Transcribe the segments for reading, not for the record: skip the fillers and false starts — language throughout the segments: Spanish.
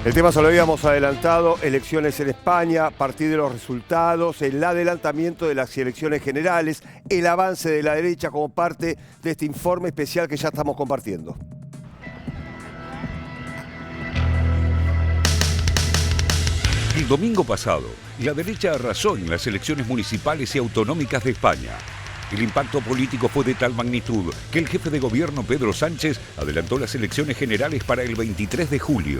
El tema se lo habíamos adelantado, elecciones en España, a partir de los resultados, el adelantamiento de las elecciones generales, el avance de la derecha como parte de este informe especial que ya estamos compartiendo. El domingo pasado, la derecha arrasó en las elecciones municipales y autonómicas de España. El impacto político fue de tal magnitud que el jefe de gobierno, Pedro Sánchez, adelantó las elecciones generales para el 23 de julio.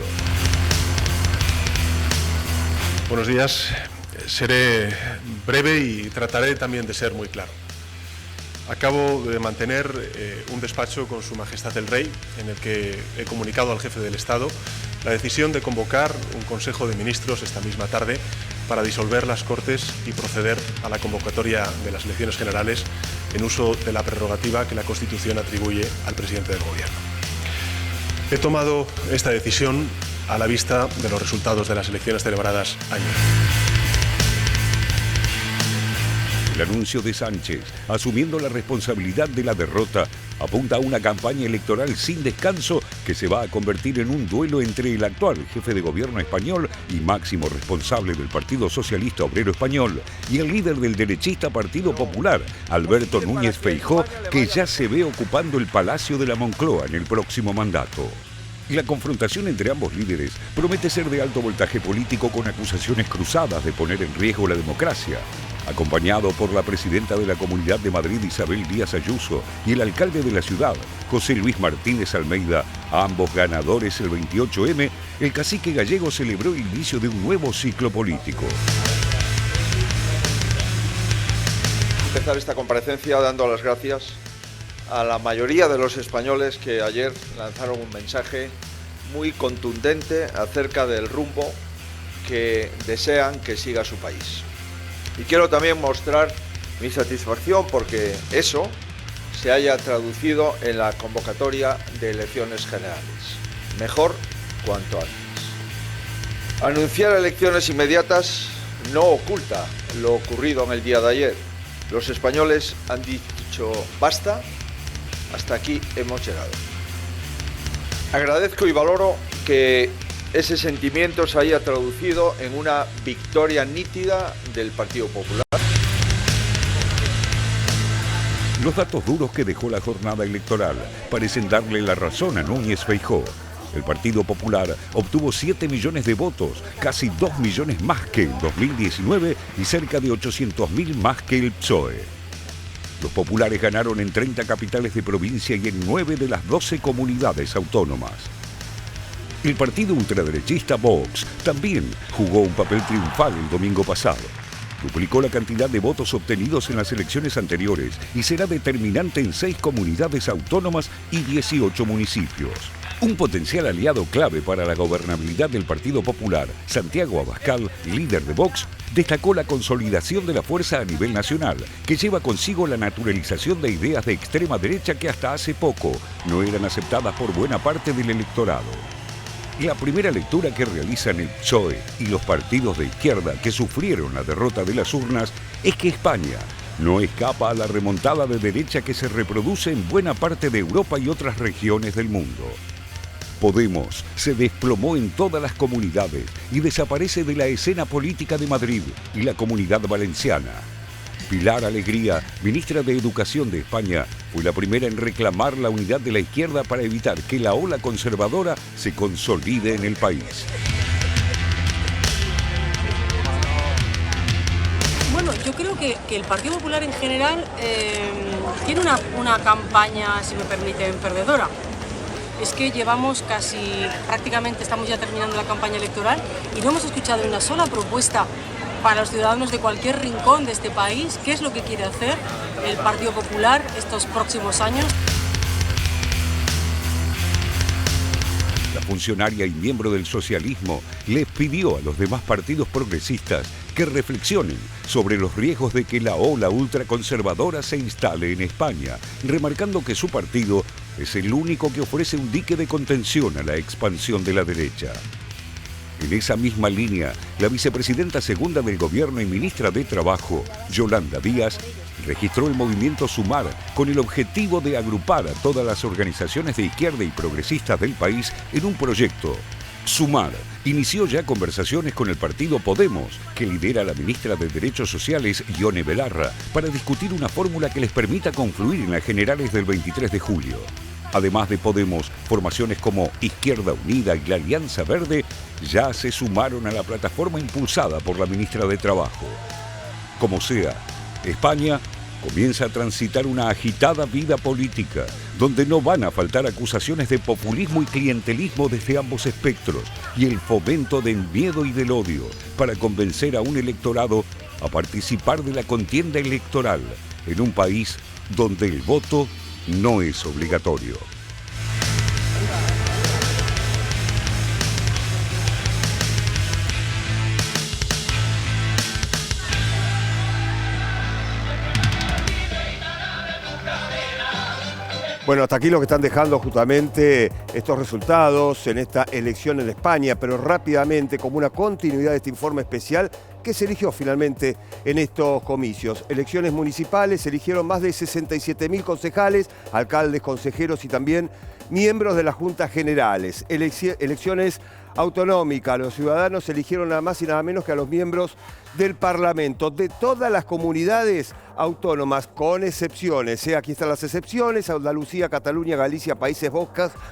Buenos días. Seré breve y trataré también de ser muy claro. Acabo de mantener un despacho con Su Majestad el Rey, en el que he comunicado al jefe del Estado la decisión de convocar un Consejo de Ministros esta misma tarde para disolver las Cortes y proceder a la convocatoria de las elecciones generales en uso de la prerrogativa que la Constitución atribuye al presidente del Gobierno. He tomado esta decisión a la vista de los resultados de las elecciones celebradas ayer. El anuncio de Sánchez, asumiendo la responsabilidad de la derrota, apunta a una campaña electoral sin descanso que se va a convertir en un duelo entre el actual jefe de gobierno español y máximo responsable del Partido Socialista Obrero Español y el líder del derechista Partido Popular, Alberto Núñez Feijóo, que ya se ve ocupando el Palacio de la Moncloa en el próximo mandato. La confrontación entre ambos líderes promete ser de alto voltaje político con acusaciones cruzadas de poner en riesgo la democracia. Acompañado por la presidenta de la Comunidad de Madrid, Isabel Díaz Ayuso, y el alcalde de la ciudad, José Luis Martínez Almeida, ambos ganadores el 28M, el cacique gallego celebró el inicio de un nuevo ciclo político. Empezar esta comparecencia dando las gracias a la mayoría de los españoles que ayer lanzaron un mensaje muy contundente acerca del rumbo que desean que siga su país. Y quiero también mostrar mi satisfacción porque eso se haya traducido en la convocatoria de elecciones generales. Mejor cuanto antes. Anunciar elecciones inmediatas no oculta lo ocurrido en el día de ayer. Los españoles han dicho basta, hasta aquí hemos llegado. Agradezco y valoro que ese sentimiento se haya traducido en una victoria nítida del Partido Popular. Los datos duros que dejó la jornada electoral parecen darle la razón a Núñez Feijóo. El Partido Popular obtuvo 7 millones de votos, casi 2 millones más que en 2019 y cerca de 800.000 más que el PSOE. Los populares ganaron en 30 capitales de provincia y en 9 de las 12 comunidades autónomas. El partido ultraderechista Vox también jugó un papel triunfal el domingo pasado. Duplicó la cantidad de votos obtenidos en las elecciones anteriores y será determinante en 6 comunidades autónomas y 18 municipios. Un potencial aliado clave para la gobernabilidad del Partido Popular, Santiago Abascal, líder de Vox, destacó la consolidación de la fuerza a nivel nacional, que lleva consigo la naturalización de ideas de extrema derecha que hasta hace poco no eran aceptadas por buena parte del electorado. La primera lectura que realizan el PSOE y los partidos de izquierda que sufrieron la derrota de las urnas es que España no escapa a la remontada de derecha que se reproduce en buena parte de Europa y otras regiones del mundo. Podemos se desplomó en todas las comunidades y desaparece de la escena política de Madrid y la Comunidad Valenciana. Pilar Alegría, ministra de Educación de España, fue la primera en reclamar la unidad de la izquierda para evitar que la ola conservadora se consolide en el país. Bueno, yo creo que el Partido Popular en general tiene una campaña, si me permiten, perdedora. Es que llevamos prácticamente estamos ya terminando la campaña electoral y no hemos escuchado una sola propuesta para los ciudadanos de cualquier rincón de este país. ¿Qué es lo que quiere hacer el Partido Popular estos próximos años? La funcionaria y miembro del socialismo les pidió a los demás partidos progresistas que reflexionen sobre los riesgos de que la ola ultraconservadora se instale en España, remarcando que su partido es el único que ofrece un dique de contención a la expansión de la derecha. En esa misma línea, la vicepresidenta segunda del Gobierno y ministra de Trabajo, Yolanda Díaz, registró el movimiento Sumar con el objetivo de agrupar a todas las organizaciones de izquierda y progresistas del país en un proyecto Sumar inició ya conversaciones con el partido Podemos, que lidera la ministra de Derechos Sociales, Ione Belarra, para discutir una fórmula que les permita confluir en las generales del 23 de julio. Además de Podemos, formaciones como Izquierda Unida y la Alianza Verde ya se sumaron a la plataforma impulsada por la ministra de Trabajo. Como sea, España comienza a transitar una agitada vida política, donde no van a faltar acusaciones de populismo y clientelismo desde ambos espectros y el fomento del miedo y del odio para convencer a un electorado a participar de la contienda electoral en un país donde el voto no es obligatorio. Bueno, hasta aquí lo que están dejando justamente estos resultados en esta elección en España, pero rápidamente, como una continuidad de este informe especial que se eligió finalmente en estos comicios. Elecciones municipales, se eligieron más de 67.000 concejales, alcaldes, consejeros y también miembros de las juntas generales. Elecciones autonómicas, los ciudadanos eligieron nada más y nada menos que a los miembros del Parlamento de todas las comunidades autónomas, con excepciones. Aquí están las excepciones: Andalucía, Cataluña, Galicia, Países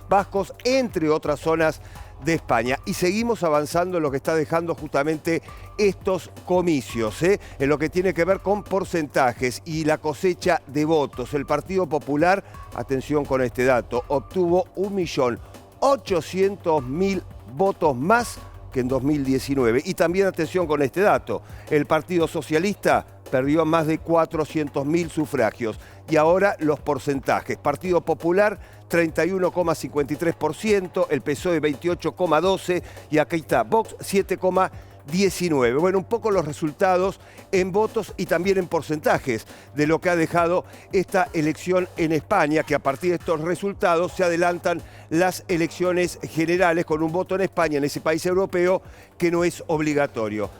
Vascos, entre otras zonas de España. Y seguimos avanzando en lo que está dejando justamente estos comicios, en lo que tiene que ver con porcentajes y la cosecha de votos. El Partido Popular, atención con este dato, obtuvo 1.800.000 votos más que en 2019. Y también atención con este dato, el Partido Socialista perdió más de 400.000 sufragios. Y ahora los porcentajes: Partido Popular 31,53%, el PSOE 28,12% y aquí está Vox 7,19%. Bueno, un poco los resultados en votos y también en porcentajes de lo que ha dejado esta elección en España, que a partir de estos resultados se adelantan las elecciones generales con un voto en España, en ese país europeo, que no es obligatorio.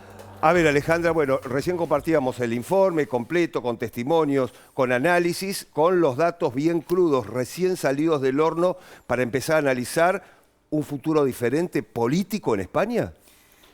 A ver, Alejandra, bueno, recién compartíamos el informe completo, con testimonios, con análisis, con los datos bien crudos, recién salidos del horno, para empezar a analizar un futuro diferente político en España.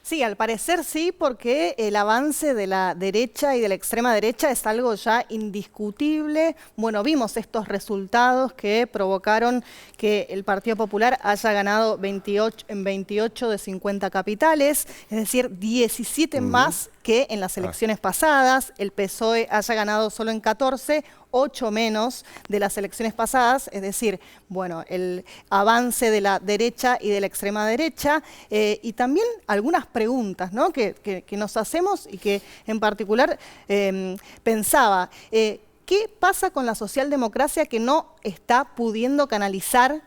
Sí, al parecer sí, porque el avance de la derecha y de la extrema derecha es algo ya indiscutible. Bueno, vimos estos resultados que provocaron que el Partido Popular haya ganado 28 de 50 capitales, es decir, 17 más que en las elecciones pasadas. El PSOE haya ganado solo en 14, 8 menos de las elecciones pasadas, es decir, bueno, el avance de la derecha y de la extrema derecha, y también algunas preguntas, ¿no?, que nos hacemos y que en particular pensaba, ¿qué pasa con la socialdemocracia que no está pudiendo canalizar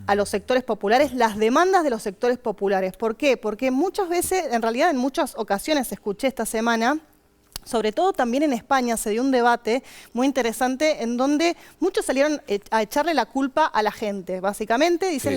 a los sectores populares, las demandas de los sectores populares? ¿Por qué? Porque muchas veces, en realidad en muchas ocasiones escuché esta semana, sobre todo también en España, se dio un debate muy interesante en donde muchos salieron a echarle la culpa a la gente. Básicamente dicen, sí,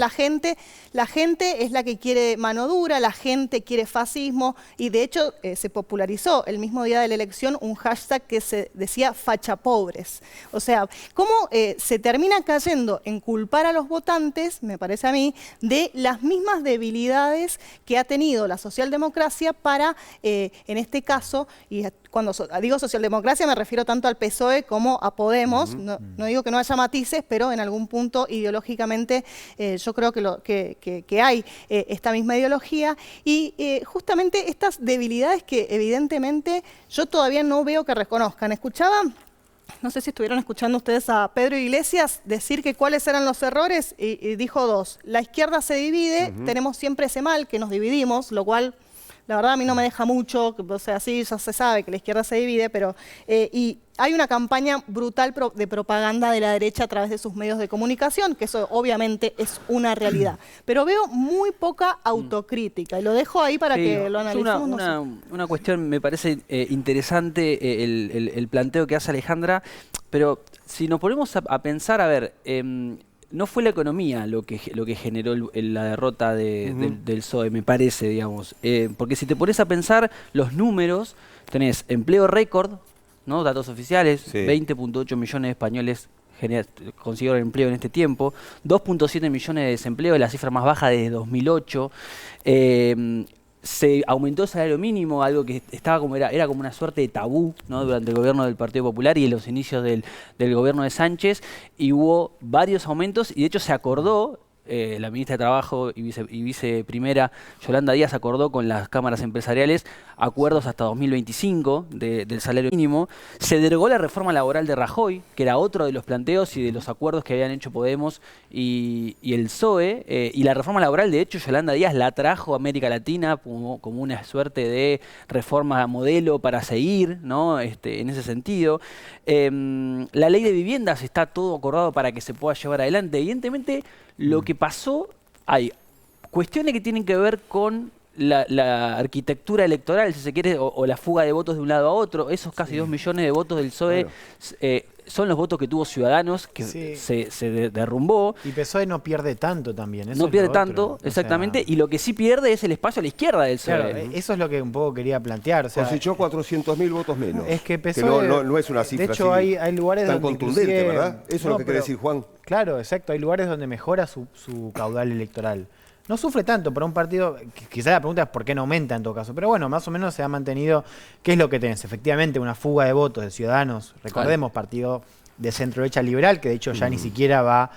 la gente es la que quiere mano dura, la gente quiere fascismo, y de hecho se popularizó el mismo día de la elección un hashtag que se decía fachapobres. O sea, cómo se termina cayendo en culpar a los votantes, me parece a mí, de las mismas debilidades que ha tenido la socialdemocracia para, en este caso, y cuando digo socialdemocracia me refiero tanto al PSOE como a Podemos. No digo que no haya matices, pero en algún punto ideológicamente yo creo que hay esta misma ideología y justamente estas debilidades que evidentemente yo todavía no veo que reconozcan. Escuchaba, no sé si estuvieron escuchando ustedes a Pedro Iglesias decir que cuáles eran los errores, y dijo dos. La izquierda se divide, tenemos siempre ese mal que nos dividimos, lo cual la verdad a mí no me deja mucho, o sea, sí, ya se sabe que la izquierda se divide, pero y hay una campaña brutal de propaganda de la derecha a través de sus medios de comunicación, que eso obviamente es una realidad. Pero veo muy poca autocrítica, y lo dejo ahí para que lo analicemos. Una cuestión, me parece interesante el planteo que hace Alejandra, pero si nos ponemos a pensar, a ver, no fue la economía lo que generó la derrota del PSOE, me parece, digamos. Porque si te pones a pensar los números, tenés empleo récord, ¿no?, datos oficiales, sí, 20.8 millones de españoles consiguieron empleo en este tiempo. 2.7 millones de desempleo, es la cifra más baja desde 2008. Se aumentó el salario mínimo, algo que era como una suerte de tabú, ¿no? Durante el gobierno del Partido Popular y en los inicios del gobierno de Sánchez, y hubo varios aumentos, y de hecho se acordó, la ministra de Trabajo y viceprimera Yolanda Díaz acordó con las cámaras empresariales acuerdos hasta 2025 del salario mínimo. Se derogó la reforma laboral de Rajoy, que era otro de los planteos y de los acuerdos que habían hecho Podemos y el PSOE. Y la reforma laboral, de hecho, Yolanda Díaz la trajo a América Latina como una suerte de reforma modelo para seguir, ¿no? En ese sentido. La ley de viviendas está todo acordado para que se pueda llevar adelante. Evidentemente, lo que pasó, hay cuestiones que tienen que ver con la arquitectura electoral, si se quiere, o la fuga de votos de un lado a otro. Esos casi 2 millones de votos del PSOE son los votos que tuvo Ciudadanos, que se derrumbó. Y PSOE no pierde tanto también. Eso no es pierde lo tanto, otro. exactamente, y lo que sí pierde es el espacio a la izquierda del PSOE. Claro, eso es lo que un poco quería plantear. O sea, cosechó 400.000 votos menos. Es que PSOE, no es una cifra de hecho, así hay lugares tan donde contundente, ¿verdad? Eso es lo que quiere decir Juan. Claro, exacto. Hay lugares donde mejora su caudal electoral. No sufre tanto para un partido, quizás la pregunta es por qué no aumenta en todo caso, pero bueno, más o menos se ha mantenido. ¿Qué es lo que tenés? Efectivamente, una fuga de votos de Ciudadanos, recordemos, partido de centro-derecha liberal, que de hecho ya ni siquiera va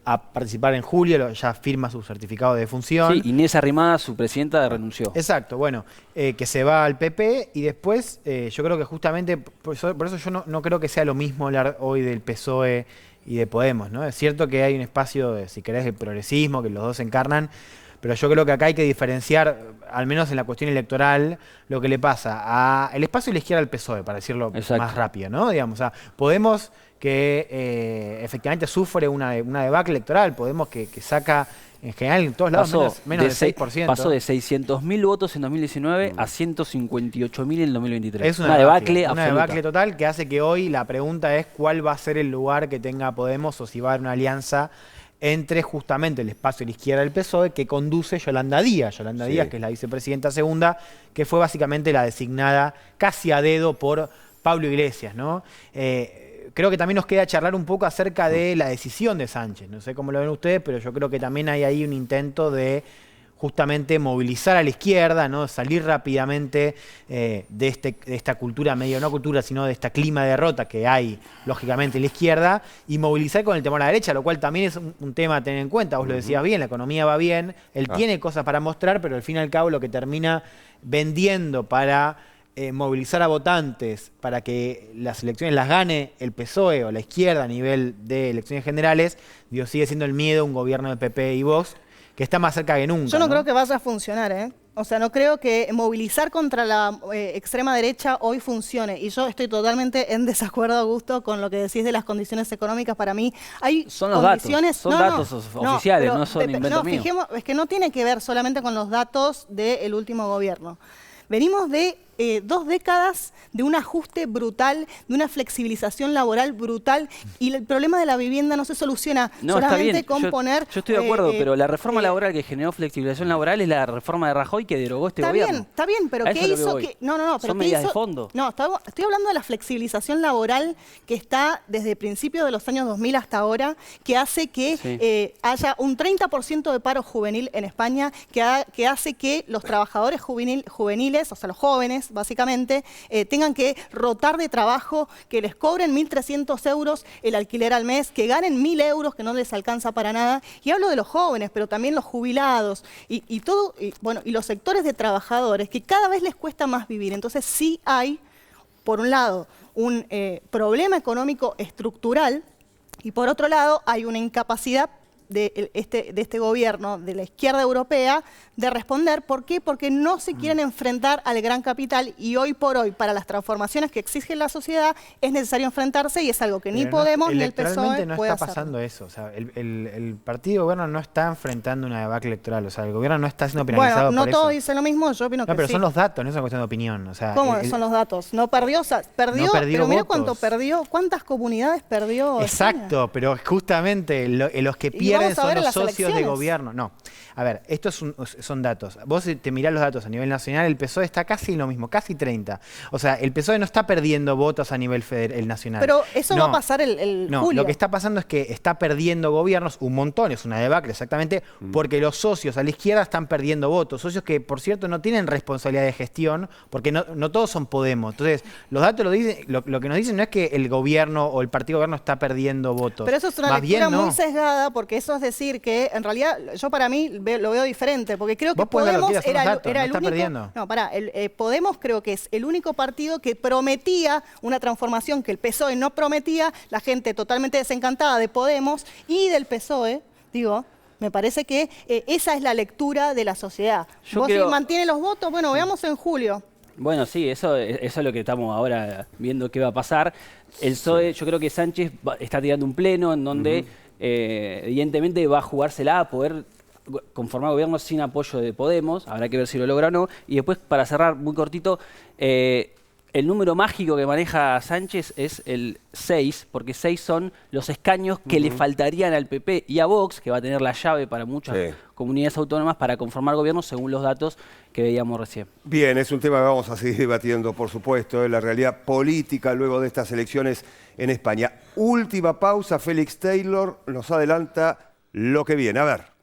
a participar en julio, ya firma su certificado de defunción. Sí, Inés Arrimadas, su presidenta, renunció. Exacto, bueno, que se va al PP y después yo creo que justamente, por eso yo no creo que sea lo mismo hablar hoy del PSOE y de Podemos, ¿no? Es cierto que hay un espacio de, si querés, de progresismo, que los dos encarnan, pero yo creo que acá hay que diferenciar, al menos en la cuestión electoral, lo que le pasa al espacio de la izquierda del PSOE, para decirlo más rápido, ¿no? Digamos, o sea, Podemos que efectivamente sufre una debacle electoral, Podemos que saca en general en todos lados menos del 6%. Pasó de 600.000 votos en 2019 a 158.000 en el 2023. Es una debacle total que hace que hoy la pregunta es cuál va a ser el lugar que tenga Podemos o si va a haber una alianza entre justamente el espacio de la izquierda del PSOE que conduce Yolanda Díaz. Yolanda Díaz, que es la vicepresidenta segunda, que fue básicamente la designada casi a dedo por Pablo Iglesias, ¿no? Creo que también nos queda charlar un poco acerca de la decisión de Sánchez. No sé cómo lo ven ustedes, pero yo creo que también hay ahí un intento de justamente movilizar a la izquierda, ¿no? Salir rápidamente de esta cultura, medio no cultura, sino de esta clima de derrota que hay, lógicamente, en la izquierda, y movilizar con el temor a la derecha, lo cual también es un tema a tener en cuenta. Vos lo decías bien, la economía va bien, él tiene cosas para mostrar, pero al fin y al cabo lo que termina vendiendo para movilizar a votantes para que las elecciones las gane el PSOE o la izquierda a nivel de elecciones generales, digo, sigue siendo el miedo a un gobierno de PP y Vox que está más cerca que nunca. Yo no creo que vaya a funcionar, ¿eh? O sea, no creo que movilizar contra la extrema derecha hoy funcione. Y yo estoy totalmente en desacuerdo, Augusto, con lo que decís de las condiciones económicas. Para mí hay son los condiciones... Datos, son datos oficiales, no son invento mío. Fijemos, es que no tiene que ver solamente con los datos del último gobierno. Venimos de 2 décadas de un ajuste brutal, de una flexibilización laboral brutal, y el problema de la vivienda no se soluciona solamente con poner... Yo estoy de acuerdo, pero la reforma laboral que generó flexibilización laboral es la reforma de Rajoy que derogó este gobierno. Está bien, pero ¿qué hizo? Pero son medidas de fondo. No, estoy hablando de la flexibilización laboral que está desde principios de los años 2000 hasta ahora, que hace que haya un 30% de paro juvenil en España, que hace que los trabajadores juveniles, o sea, los jóvenes, básicamente, tengan que rotar de trabajo, que les cobren 1.300 euros el alquiler al mes, que ganen 1.000 euros, que no les alcanza para nada. Y hablo de los jóvenes, pero también los jubilados y los sectores de trabajadores, que cada vez les cuesta más vivir. Entonces sí hay, por un lado, un problema económico estructural, y por otro lado hay una incapacidad de este gobierno, de la izquierda europea, de responder. ¿Por qué? Porque no se quieren enfrentar al gran capital, y hoy por hoy, para las transformaciones que exige la sociedad, es necesario enfrentarse, y es algo que ni Podemos ni el PSOE no puede está pasando eso. O sea, el partido de gobierno no está enfrentando una debacle electoral. O sea, el gobierno no está siendo penalizado por eso. Bueno, no todos dicen lo mismo, yo opino que sí. No, pero son los datos, no es una cuestión de opinión. O sea, ¿cómo son los datos? No perdió, o sea, perdió, pero mira cuánto perdió, cuántas comunidades perdió. Exacto, pero justamente los que pierden pueden, a ver son en los las socios de elecciones. gobierno. No, a ver, estos son datos. Vos te mirás los datos a nivel nacional, el PSOE está casi en lo mismo, casi 30. O sea, el PSOE no está perdiendo votos a nivel el nacional. Pero eso no, va a pasar el no, julio. lo que está pasando es que está perdiendo gobiernos un montón, es una debacle exactamente, porque los socios a la izquierda están perdiendo votos. Socios que, por cierto, no tienen responsabilidad de gestión, porque no todos son Podemos. Entonces, los datos lo que nos dicen no es que el gobierno o el partido gobierno está perdiendo votos. Pero eso es una Más lectura bien, no. muy sesgada, porque eso es decir que, en realidad, yo para mí lo veo diferente, porque creo que Vos podés ver lo que Podemos quieras, son los datos, era no el está único... perdiendo. No, pará, Podemos creo que es el único partido que prometía una transformación que el PSOE no prometía, la gente totalmente desencantada de Podemos y del PSOE, digo... Me parece que esa es la lectura de la sociedad. ¿Vos si mantiene los votos? Bueno, veamos en julio. Bueno, sí, eso es lo que estamos ahora viendo qué va a pasar. El PSOE, yo creo que Sánchez está tirando un pleno en donde evidentemente va a jugársela a poder conformar gobierno sin apoyo de Podemos. Habrá que ver si lo logra o no. Y después, para cerrar muy cortito, el número mágico que maneja Sánchez es el 6, porque 6 son los escaños que le faltarían al PP y a Vox, que va a tener la llave para muchas comunidades autónomas para conformar gobierno según los datos que veíamos recién. Bien, es un tema que vamos a seguir debatiendo, por supuesto, la realidad política luego de estas elecciones en España. Última pausa, Félix Taylor nos adelanta lo que viene. A ver.